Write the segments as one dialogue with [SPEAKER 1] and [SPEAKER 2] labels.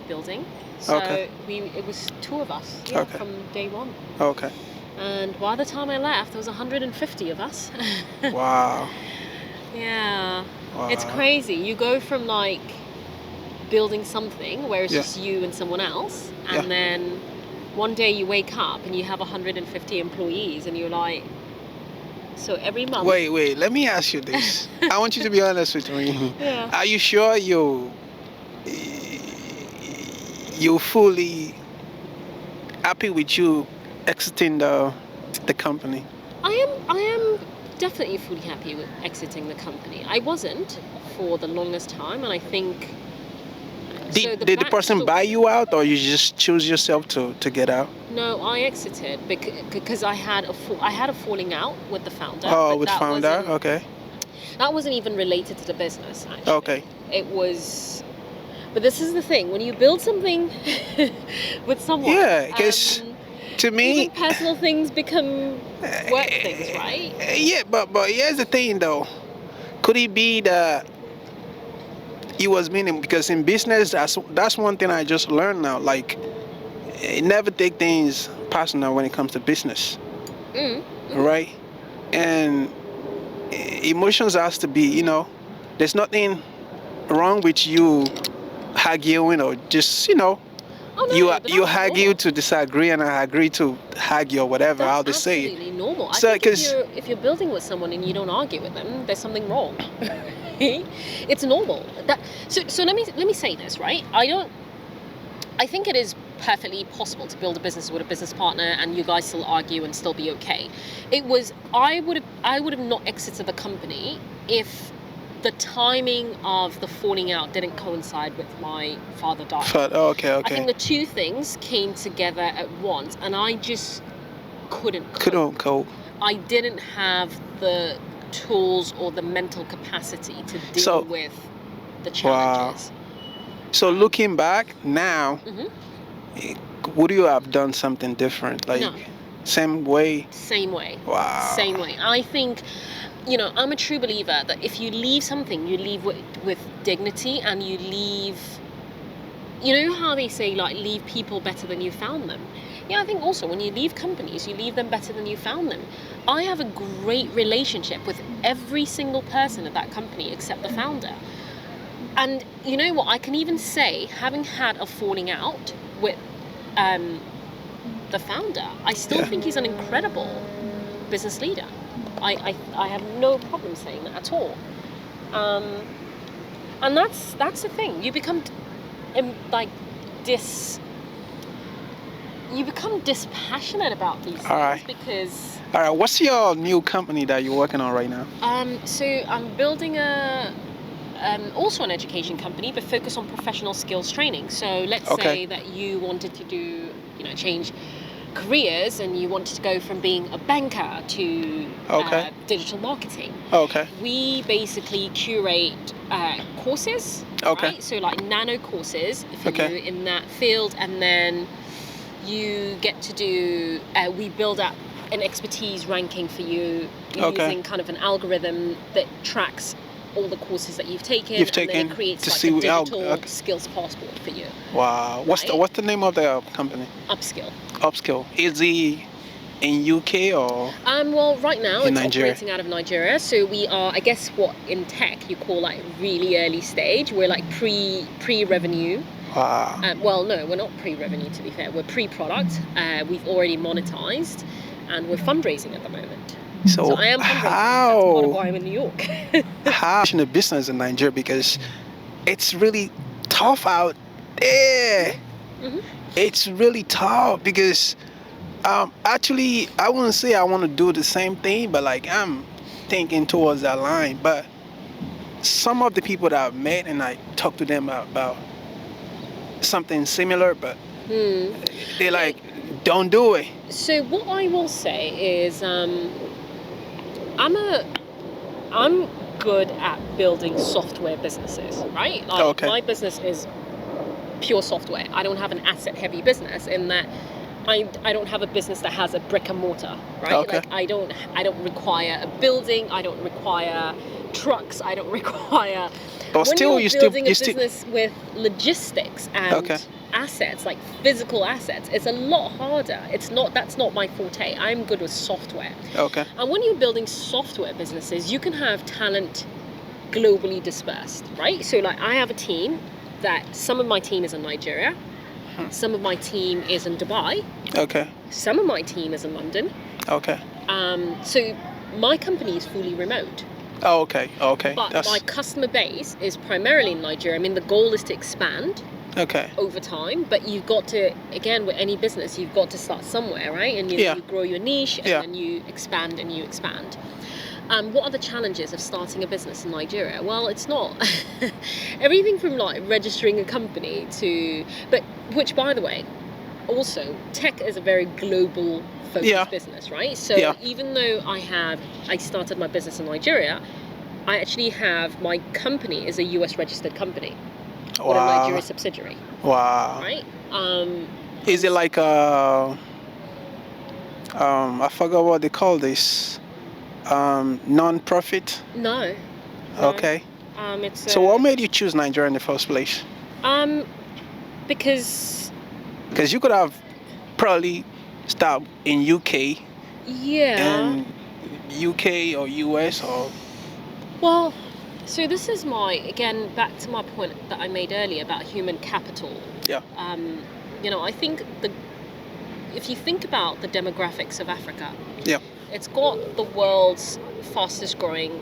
[SPEAKER 1] building. So it was two of us from day one.
[SPEAKER 2] Okay.
[SPEAKER 1] And by the time I left, there was 150 of us.
[SPEAKER 2] Wow.
[SPEAKER 1] Yeah.
[SPEAKER 2] Wow.
[SPEAKER 1] It's crazy. You go from like building something where it's just you and someone else, and then one day you wake up and you have 150 employees, and you're like, so every month.
[SPEAKER 2] Wait. Let me ask you this. I want you to be honest with me.
[SPEAKER 1] Yeah.
[SPEAKER 2] Are you sure you fully happy with you exiting the company?
[SPEAKER 1] I am definitely fully happy with exiting the company. I wasn't for the longest time, and I think.
[SPEAKER 2] Did the person buy you out, or you just choose yourself to get out?
[SPEAKER 1] No, I exited because I had a falling out with the founder.
[SPEAKER 2] Oh, with founder, okay.
[SPEAKER 1] That wasn't even related to the business, actually.
[SPEAKER 2] Okay.
[SPEAKER 1] It was, but this is the thing: when you build something with someone,
[SPEAKER 2] because to me,
[SPEAKER 1] even personal things become work things, right?
[SPEAKER 2] Yeah, but here's the thing, though. Could it be that he was meaning, because in business, that's one thing I just learned now. Like, never take things personal when it comes to business, right? And emotions has to be, there's nothing wrong with you arguing or just, you argue to disagree, and I agree to argue or whatever, how they say it.
[SPEAKER 1] That's absolutely normal.
[SPEAKER 2] So,
[SPEAKER 1] I think if you're building with someone and you don't argue with them, there's something wrong. It's normal. So let me say this, right? I think it is perfectly possible to build a business with a business partner and you guys still argue and still be okay. I would have not exited the company if the timing of the falling out didn't coincide with my father dying.
[SPEAKER 2] Okay.
[SPEAKER 1] I think the two things came together at once, and I just couldn't cope. I didn't have the tools or the mental capacity to deal with the challenges.
[SPEAKER 2] Wow. So looking back now, would you have done something different? Like,
[SPEAKER 1] no.
[SPEAKER 2] Same way?
[SPEAKER 1] Same way.
[SPEAKER 2] Wow.
[SPEAKER 1] Same way. I think, I'm a true believer that if you leave something, you leave with dignity, and you leave, how they say, like, leave people better than you found them. Yeah, I think also when you leave companies, you leave them better than you found them. I have a great relationship with every single person at that company except the founder. And you know what? I can even say, having had a falling out with the founder, I still think he's an incredible business leader. I have no problem saying that at all. And that's the thing. You become dispassionate about these things because.
[SPEAKER 2] All right. What's your new company that you're working on right now?
[SPEAKER 1] So I'm building also an education company, but focus on professional skills training. So let's say that you wanted to do, change careers, and you wanted to go from being a banker to digital marketing.
[SPEAKER 2] Okay.
[SPEAKER 1] We basically curate courses.
[SPEAKER 2] Okay.
[SPEAKER 1] Right? So like nano courses for you in that field, and then you get to do. We build up an expertise ranking for you using kind of an algorithm that tracks all the courses that you've taken, and then it creates like a digital skills passport for you.
[SPEAKER 2] Wow. What's the name of the company?
[SPEAKER 1] Upskill.
[SPEAKER 2] Is he in UK or?
[SPEAKER 1] Well, right now it's
[SPEAKER 2] Nigeria?
[SPEAKER 1] operating out of Nigeria. So we are, I guess, what in tech you call like really early stage. We're like pre-revenue.
[SPEAKER 2] Wow.
[SPEAKER 1] Well, no, we're not pre-revenue, to be fair. We're pre-product. We've already monetized, and we're fundraising at the moment. So I am fundraising. That's part of why I'm in New York.
[SPEAKER 2] How in the business in Nigeria, because it's really tough out there. It's really tough because actually I wouldn't say I want to do the same thing, but like I'm thinking towards that line. But some of the people that I've met and I talk to them about something similar, but they're like, don't do it.
[SPEAKER 1] So what I will say is I'm good at building software businesses, right? Like, my business is pure software. I don't have an asset-heavy business in that I don't have a business that has a brick and mortar, right? Like I don't require a building. I don't require trucks. I don't require
[SPEAKER 2] But
[SPEAKER 1] when
[SPEAKER 2] still,
[SPEAKER 1] you're
[SPEAKER 2] you still
[SPEAKER 1] building a business with logistics and
[SPEAKER 2] Okay.
[SPEAKER 1] assets, like physical assets, it's a lot harder. That's not my forte. I'm good with software.
[SPEAKER 2] Okay.
[SPEAKER 1] And when you're building software businesses, you can have talent globally dispersed, right? So like I have a team that some of my team is in Nigeria, some of my team is in Dubai,
[SPEAKER 2] Okay.
[SPEAKER 1] some of my team is in London.
[SPEAKER 2] Okay.
[SPEAKER 1] So my company is fully remote.
[SPEAKER 2] Oh, okay. Okay.
[SPEAKER 1] But my customer base is primarily in Nigeria. I mean, the goal is to expand
[SPEAKER 2] Okay.
[SPEAKER 1] over time, but you've got to, again, with any business, you've got to start somewhere, right? And you grow your niche, and then you expand and you expand. What are the challenges of starting a business in Nigeria? Well, it's not everything from like registering a company to, which by the way, also tech is a very global focused business, right? So even though I started my business in Nigeria, I actually have, my company is a US registered company. With a Nigeria subsidiary.
[SPEAKER 2] Wow.
[SPEAKER 1] Right?
[SPEAKER 2] Is it like I forgot what they call this. Non-profit?
[SPEAKER 1] No.
[SPEAKER 2] Okay.
[SPEAKER 1] It's
[SPEAKER 2] so what made you choose Nigeria in the first place?
[SPEAKER 1] Because
[SPEAKER 2] you could have probably stopped in UK.
[SPEAKER 1] Yeah.
[SPEAKER 2] And UK or US or.
[SPEAKER 1] Well, so this is again, back to my point that I made earlier about human capital.
[SPEAKER 2] Yeah.
[SPEAKER 1] I think if you think about the demographics of Africa, it's got the world's fastest growing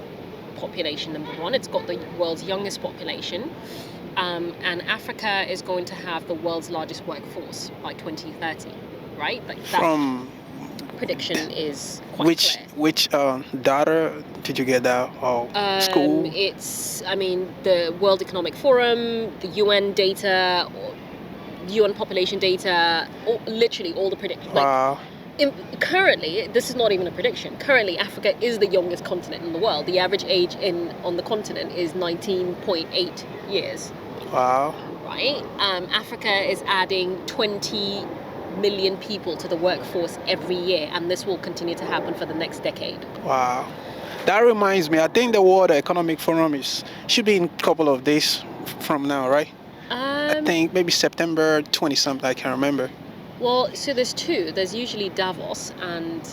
[SPEAKER 1] population, number one. It's got the world's youngest population. And Africa is going to have the world's largest workforce by 2030, right? Like that prediction is quite clear.
[SPEAKER 2] Which data did you get that? School?
[SPEAKER 1] It's, the World Economic Forum, the UN data, UN population data, literally all the predictions.
[SPEAKER 2] Wow.
[SPEAKER 1] Currently, this is not even a prediction. Currently, Africa is the youngest continent in the world. The average age on the continent is 19.8 years.
[SPEAKER 2] Wow.
[SPEAKER 1] Right? Africa is adding 20 million people to the workforce every year, and this will continue to happen for the next decade.
[SPEAKER 2] Wow. That reminds me, I think the World Economic Forum should be in a couple of days from now, right? I think maybe September 20 something, I can't remember.
[SPEAKER 1] Well, so there's two. There's usually Davos,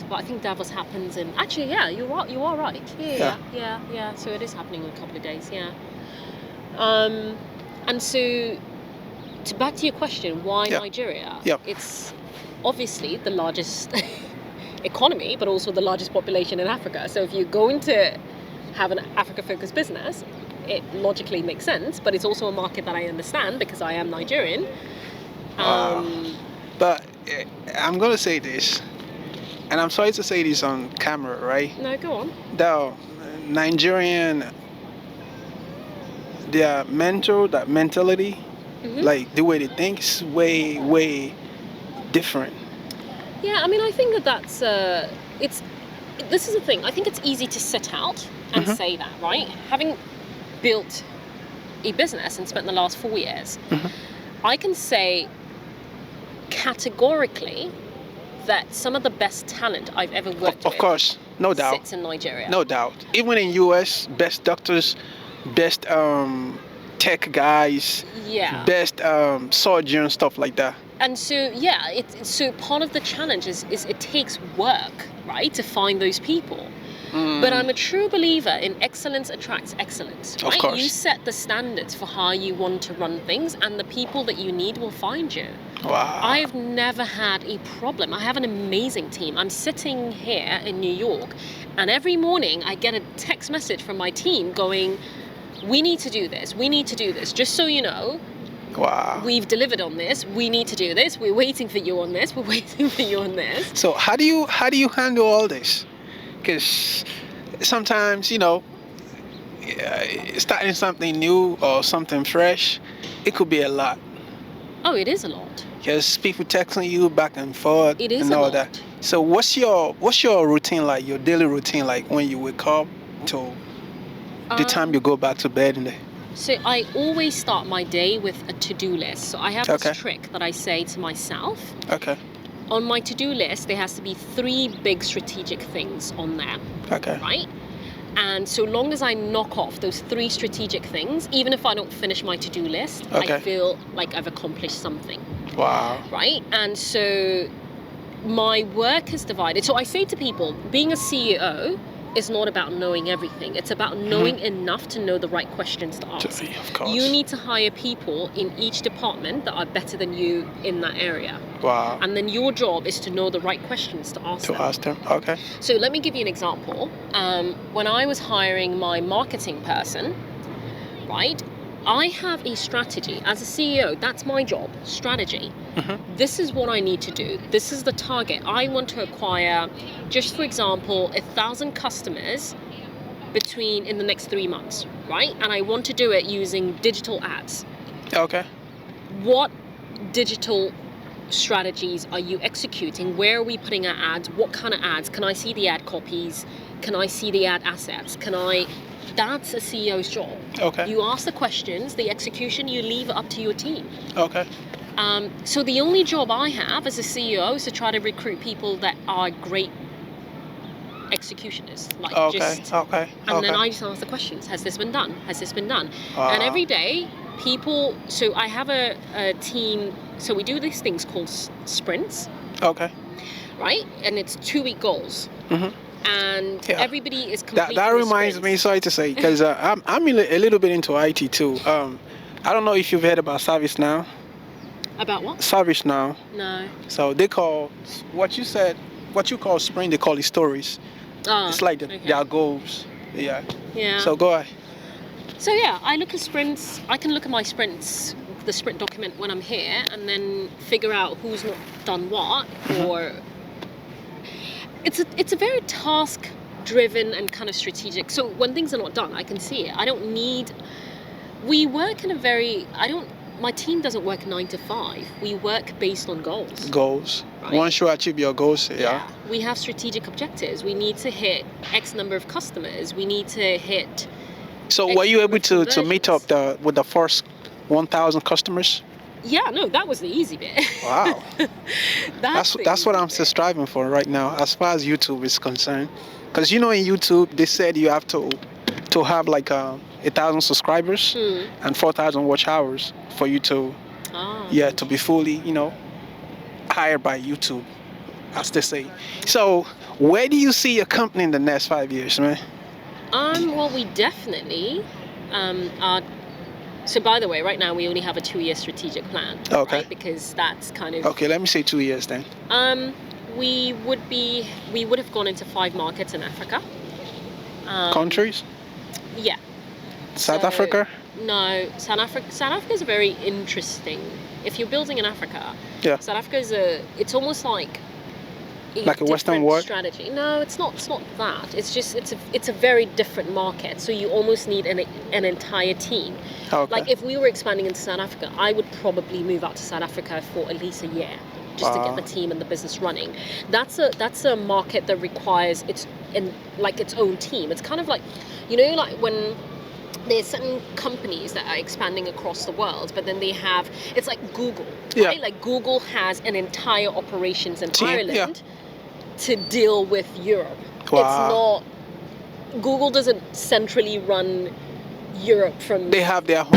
[SPEAKER 1] but I think Davos happens in. Actually, yeah, you are right. Yeah. So it is happening in a couple of days. Yeah. And so, back to your question, why Nigeria?
[SPEAKER 2] Yeah.
[SPEAKER 1] It's obviously the largest economy, but also the largest population in Africa. So if you're going to have an Africa-focused business, it logically makes sense. But it's also a market that I understand because I am Nigerian.
[SPEAKER 2] But I'm going to say this, and I'm sorry to say this on camera, right?
[SPEAKER 1] No, go on.
[SPEAKER 2] The Nigerian, their mentality, like the way they think is way, way different.
[SPEAKER 1] Yeah, I think that's, this is the thing. I think it's easy to sit out and say that, right? Having built a business and spent the last 4 years, I can say categorically that some of the best talent I've ever worked with,
[SPEAKER 2] of course, no doubt,
[SPEAKER 1] sits in Nigeria.
[SPEAKER 2] No doubt. Even in US, best doctors, best tech guys, best surgeons, stuff like that.
[SPEAKER 1] And so, so part of the challenge is it takes work, right, to find those people. But I'm a true believer in excellence attracts excellence, right?
[SPEAKER 2] Of course.
[SPEAKER 1] You set the standards for how you want to run things, and the people that you need will find you.
[SPEAKER 2] Wow.
[SPEAKER 1] I've never had a problem. I have an amazing team. I'm sitting here in New York, and every morning I get a text message from my team going, we need to do this. We need to do this. Just so you know,
[SPEAKER 2] wow,
[SPEAKER 1] we've delivered on this. We need to do this. We're waiting for you on this. We're waiting for you on this.
[SPEAKER 2] So how do you handle all this? Because sometimes, starting something new or something fresh, it could be a lot.
[SPEAKER 1] Oh, it is a lot.
[SPEAKER 2] Because people texting you back and forth
[SPEAKER 1] and
[SPEAKER 2] all
[SPEAKER 1] lot.
[SPEAKER 2] That. So what's your routine like? Your daily routine like when you wake up till the time you go back to bed in the.
[SPEAKER 1] So I always start my day with a to-do list. So I have this trick that I say to myself.
[SPEAKER 2] Okay.
[SPEAKER 1] On my to-do list, there has to be 3 big strategic things on there.
[SPEAKER 2] Okay.
[SPEAKER 1] Right? And so long as I knock off those 3 strategic things, even if I don't finish my to-do list,
[SPEAKER 2] Okay.
[SPEAKER 1] I feel like I've accomplished something,
[SPEAKER 2] Wow.
[SPEAKER 1] right? And so my work is divided. So I say to people, being a CEO is not about knowing everything. It's about knowing enough to know the right questions to ask.
[SPEAKER 2] Of course.
[SPEAKER 1] You need to hire people in each department that are better than you in that area.
[SPEAKER 2] Wow.
[SPEAKER 1] And then your job is to know the right questions to ask them.
[SPEAKER 2] Ask them. Okay.
[SPEAKER 1] So let me give you an example. When I was hiring my marketing person, right, I have a strategy. As a CEO, that's my job, strategy. This is what I need to do. This is the target. I want to acquire, just for example, 1,000 customers in the next 3 months, right? And I want to do it using digital ads.
[SPEAKER 2] Okay.
[SPEAKER 1] What digital strategies are you executing? Where are we putting our ads? What kind of ads? Can I see the ad copies? Can I see the ad assets? That's a CEO's job.
[SPEAKER 2] Okay.
[SPEAKER 1] You ask the questions, the execution, you leave it up to your team.
[SPEAKER 2] Okay.
[SPEAKER 1] So the only job I have as a CEO is to try to recruit people that are great executionists. And then I just ask the questions. Has this been done? Has this been done? And every day, so I have a team, so we do these things called sprints.
[SPEAKER 2] Okay.
[SPEAKER 1] Right? And it's 2-week goals. And everybody is completely.
[SPEAKER 2] That reminds me, sorry to say, because I'm a little bit into IT too. I don't know if you've heard about ServiceNow.
[SPEAKER 1] About what?
[SPEAKER 2] ServiceNow.
[SPEAKER 1] No.
[SPEAKER 2] So they call what you call sprint, they call it stories. It's like their goals. Yeah.
[SPEAKER 1] Yeah.
[SPEAKER 2] So go ahead.
[SPEAKER 1] So yeah, I look at sprints. I can look at my sprints, the sprint document when I'm here, and then figure out who's not done what, or. It's a very task-driven and kind of strategic. So when things are not done, I can see it. We work in my team doesn't work 9 to 5. We work based on goals.
[SPEAKER 2] Goals.
[SPEAKER 1] Right?
[SPEAKER 2] Once you achieve your goals, yeah.
[SPEAKER 1] We have strategic objectives. We need to hit X number of customers. We need to hit.
[SPEAKER 2] So
[SPEAKER 1] X
[SPEAKER 2] were you able
[SPEAKER 1] number of
[SPEAKER 2] to meet up with the first 1,000 customers?
[SPEAKER 1] Yeah, no, that was the easy bit.
[SPEAKER 2] Wow. That's what I'm still striving for right now, as far as YouTube is concerned. Because in YouTube, they said you have to have like 1,000 subscribers and 4,000 watch hours for you to to be fully hired by YouTube, as they say. So where do you see your company in the next 5 years, man?
[SPEAKER 1] Well, we definitely are. So by the way, right now we only have a 2-year strategic plan.
[SPEAKER 2] Okay.
[SPEAKER 1] Right? Because that's kind of.
[SPEAKER 2] Okay, let me say 2 years then.
[SPEAKER 1] We would have gone into 5 markets in Africa.
[SPEAKER 2] Countries?
[SPEAKER 1] Yeah.
[SPEAKER 2] South Africa?
[SPEAKER 1] No, South Africa is very interesting. If you're building in Africa, South Africa it's almost like
[SPEAKER 2] a Western world
[SPEAKER 1] strategy. No, it's not that. It's just it's a very different market. So you almost need an entire team.
[SPEAKER 2] Okay.
[SPEAKER 1] Like if we were expanding into South Africa, I would probably move out to South Africa for at least a year just to get the team and the business running. That's a market that requires its own team. It's kind of like, like when there's certain companies that are expanding across the world, but then it's like Google, right? Like Google has an entire operations in Ireland to deal with Europe.
[SPEAKER 2] Wow.
[SPEAKER 1] It's not, Google doesn't centrally run Europe from.
[SPEAKER 2] They have their home.